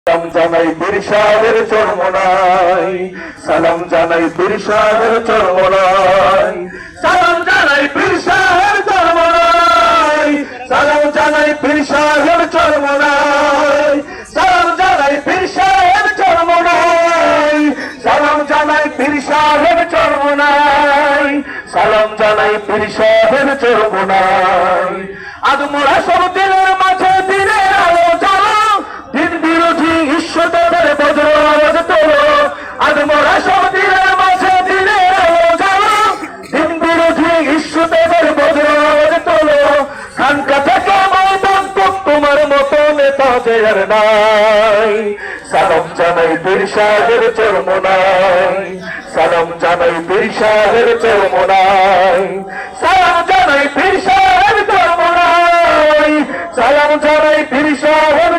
সালাম জানাই পীর সাহেবের চরমনাই, সালাম জানাই পীর সাহেবের চরমনাই, সালাম জানাই পীর সাহেবের চরমনাই, সালাম জানাই পীর সাহেবের চরমনাই, সালাম জানাই পীর সাহেবের চরমনাই, সালাম জানাই পীর সাহেবের চরমনাই, সালাম জানাই পীর সাহেবের চরমনাই। আজ মোরা সব দিনের মাঝে দিনের আলো জ্বালো, দিন বিরোধী ঈশ্বরের বজ্র আওয়াজ তোলো। আজ মোরা সব দিনের মাঝে দিনের আলো জ্বালো, দিন বিরোধী ঈশ্বরের বজ্র আওয়াজ তোলো। খানকা থেকে ময়দান তক তোমার মতো নেতা যে আর নাই। সালাম জানাই পীর সাহেবের চরমনাই, সালাম জানাই পীর সাহেবের চরমনাই, সালাম জানাই পীর সাহেবের চরমনাই, সালাম জানাই পীর সাহেবের